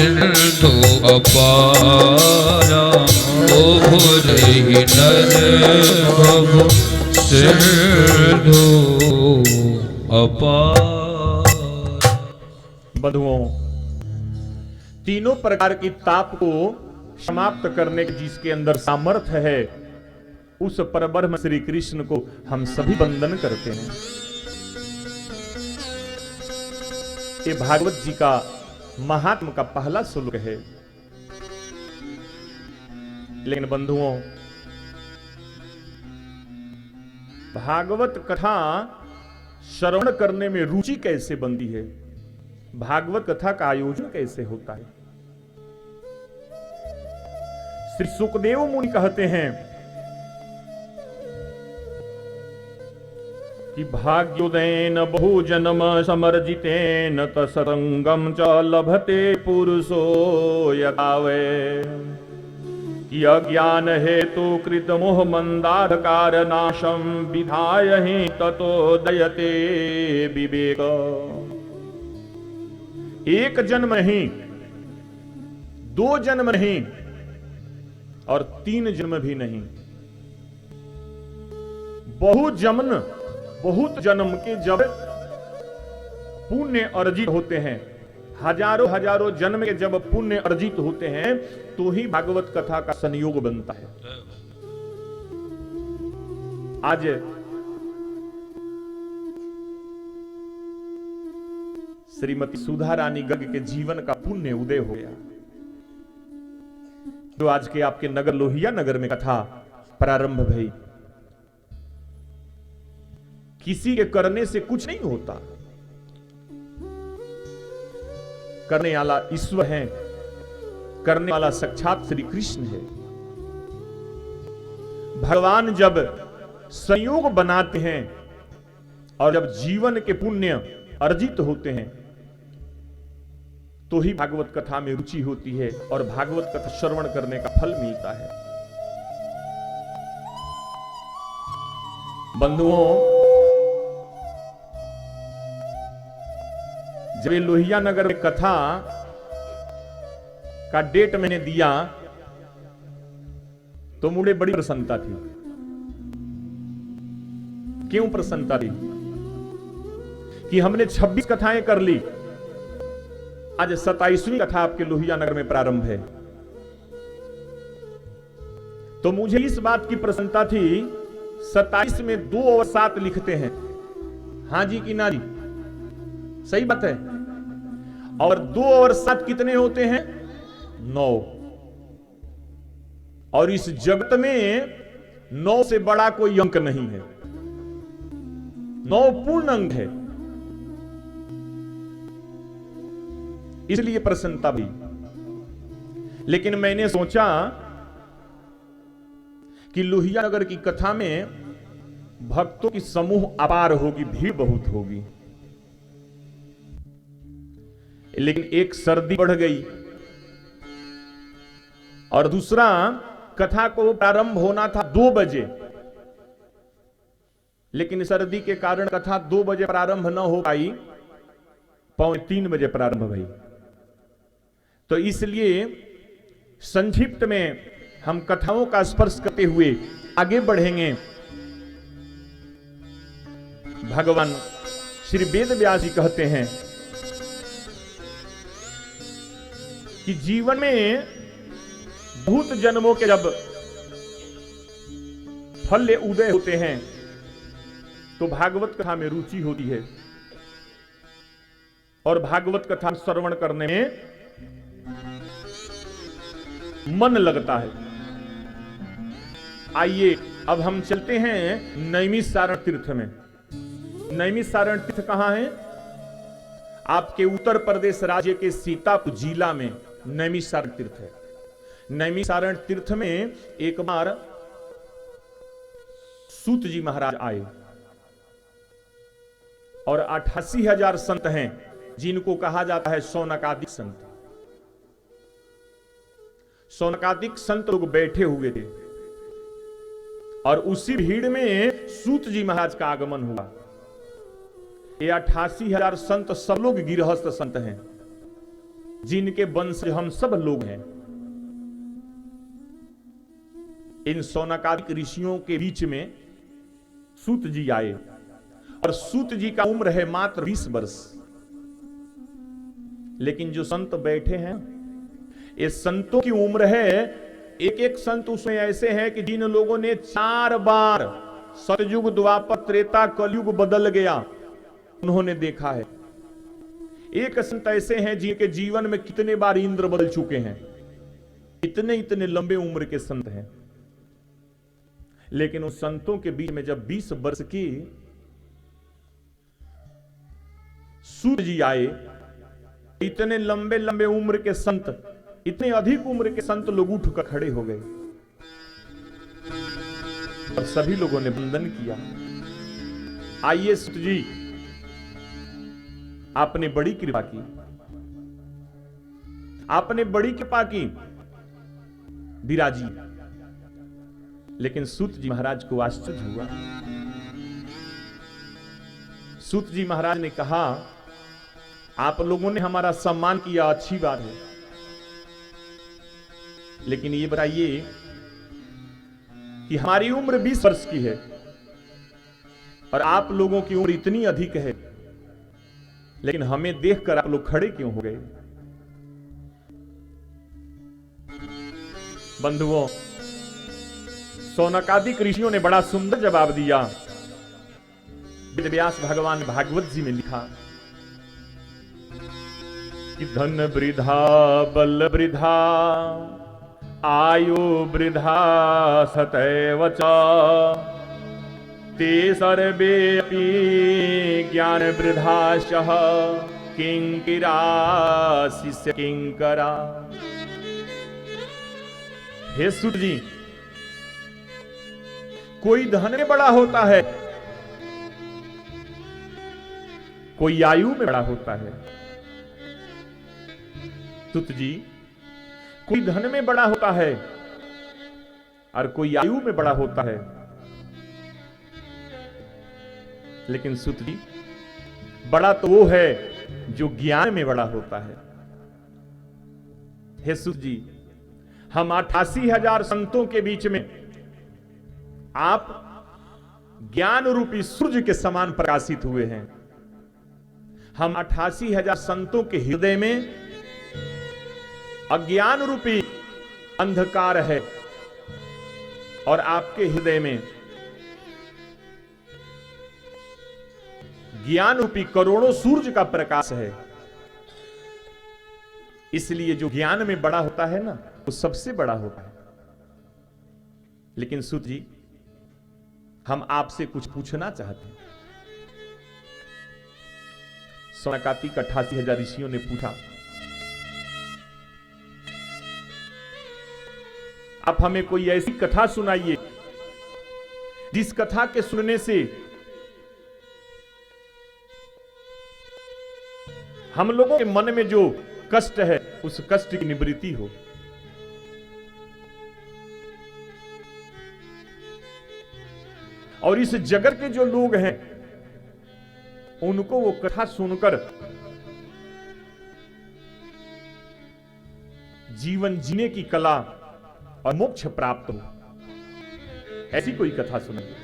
सिंधु अपारा उभरहि नर भव सिंधु अपार। बंधुओं, तीनों प्रकार की ताप को समाप्त करने के जिसके अंदर सामर्थ्य है, उस परब्रह्म श्री कृष्ण को हम सभी वंदन करते हैं। ये भागवत जी का महात्म का पहला श्लोक है। लेकिन बंधुओं, भागवत कथा श्रवण करने में रुचि कैसे बनती है, भागवत कथा का आयोजन कैसे होता है। श्री सुखदेव मुनि कहते हैं कि भाग्योदयेन बहुजन्म समर्जितेन तसरंगम च लभते पुरुषो यदावे। कि अज्ञान हेतु कृत मोह मंदाधकार नाशम विधाय ही ततो दयते विवेक। एक जन्म नहीं, दो जन्म नहीं और तीन जन्म भी नहीं, बहुत जन्म के जब पुण्य अर्जित होते हैं, हजारों हजारों जन्म के जब पुण्य अर्जित होते हैं, तो ही भागवत कथा का संयोग बनता है। आज श्रीमती सुधा रानी गर्ग के जीवन का पुण्य उदय हो गया, जो आज के आपके नगर लोहिया नगर में कथा प्रारंभ भई। किसी के करने से कुछ नहीं होता, करने वाला ईश्वर है, करने वाला साक्षात श्री कृष्ण है। भगवान जब संयोग बनाते हैं और जब जीवन के पुण्य अर्जित होते हैं, तो ही भागवत कथा में रुचि होती है और भागवत कथा श्रवण करने का फल मिलता है। बंधुओं, जब लोहिया नगर में कथा का डेट मैंने दिया तो मुझे बड़ी प्रसन्नता थी। क्यों प्रसन्नता थी? कि हमने 26 कथाएं कर ली, आज 27वीं कथा आपके लोहिया नगर में प्रारंभ है। तो मुझे इस बात की प्रसन्नता थी, 27 में 2 और 7 लिखते हैं, हां जी कि ना जी? सही बात है। और 2 और 7 कितने होते हैं? 9। और इस जगत में 9 से बड़ा कोई अंक नहीं है, 9 पूर्ण अंक है। इसलिए प्रसन्नता भी। लेकिन मैंने सोचा कि लोहिया नगर की कथा में भक्तों की समूह अपार होगी, भीड़ बहुत होगी। लेकिन एक सर्दी बढ़ गई और दूसरा, कथा को प्रारंभ होना था 2 बजे, लेकिन सर्दी के कारण कथा 2 बजे प्रारंभ न हो पाई, 2:45 बजे प्रारंभ हुई। तो इसलिए संक्षिप्त में हम कथाओं का स्पर्श करते हुए आगे बढ़ेंगे। भगवान श्री वेद व्यास जी कहते हैं कि जीवन में बहुत जन्मों के जब फल उदय होते हैं तो भागवत कथा में रुचि होती है और भागवत कथा श्रवण करने में मन लगता है। आइए अब हम चलते हैं नैमिषारण्य तीर्थ में। नैमिषारण्य तीर्थ कहां है? आपके उत्तर प्रदेश राज्य के सीतापुर जिला में नैमिषारण्य तीर्थ है। नैमिषारण्य तीर्थ में एक बार सूत जी महाराज आए और 88,000 संत हैं, जिनको कहा जाता है शौनकादिक संत। शौनकादिक संत लोग बैठे हुए थे और उसी भीड़ में सूत जी महाराज का आगमन हुआ। ये 88,000 संत सब लोग गृहस्थ संत हैं, जिनके वंश हम सब लोग हैं। इन शौनकादिक ऋषियों के बीच में सूत जी आए और सूत जी का उम्र है मात्र 20 वर्ष। लेकिन जो संत बैठे हैं, ये संतों की उम्र है, एक एक संत उसमें ऐसे हैं कि जिन लोगों ने 4 बार सतयुग, द्वापर, त्रेता, कलयुग बदल गया, उन्होंने देखा है। एक संत ऐसे हैं जिनके जीवन में कितने बार इंद्र बदल चुके हैं। इतने इतने लंबे उम्र के संत हैं। लेकिन उन संतों के बीच में जब 20 वर्ष की सूत जी आए, इतने लंबे लंबे उम्र के संत, इतने अधिक उम्र के संत लोग उठकर खड़े हो गए और सभी लोगों ने वंदन किया। आइए सूत जी, आपने बड़ी कृपा की, आपने बड़ी कृपा की, विराजी। लेकिन सूत जी महाराज को आश्चर्य हुआ। सूत जी महाराज ने कहा, आप लोगों ने हमारा सम्मान किया, अच्छी बात है, लेकिन ये बताइए कि हमारी उम्र 20 वर्ष की है और आप लोगों की उम्र इतनी अधिक है, लेकिन हमें देखकर आप लोग खड़े क्यों हो गए? बंधुओं, शौनकादिक ऋषियों ने बड़ा सुंदर जवाब दिया। वेद व्यास भगवान भागवत जी में लिखा कि धन वृद्धा, बल वृद्धा, आयु वृद्धा, सतैव च ते सर्वे अपि ज्ञान वृद्धाशः किंकिरा शिष्य किंकरा। हे सूत जी, कोई धन में बड़ा होता है, कोई आयु में बड़ा होता है। सूत जी, कोई धन में बड़ा होता है और कोई आयु में बड़ा होता है। लेकिन सूत जी, बड़ा तो वो है जो ज्ञान में बड़ा होता है। हे सूत जी, हम 88,000 संतों के बीच में आप ज्ञान रूपी सूर्य के समान प्रकाशित हुए हैं। हम 88,000 संतों के हृदय में अज्ञान रूपी अंधकार है और आपके हृदय में ज्ञान रूपी करोड़ों सूर्य का प्रकाश है। इसलिए जो ज्ञान में बड़ा होता है ना, वो सबसे बड़ा होता है। लेकिन सूत जी, हम आपसे कुछ पूछना चाहते हैं। शौनकादिक 88,000 ऋषियों ने पूछा, आप हमें कोई ऐसी कथा सुनाइए जिस कथा के सुनने से हम लोगों के मन में जो कष्ट है उस कष्ट की निवृत्ति हो। और इस जगत के जो लोग हैं उनको वो कथा सुनकर जीवन जीने की कला और मोक्ष प्राप्त हो। ऐसी कोई कथा सुनाइए।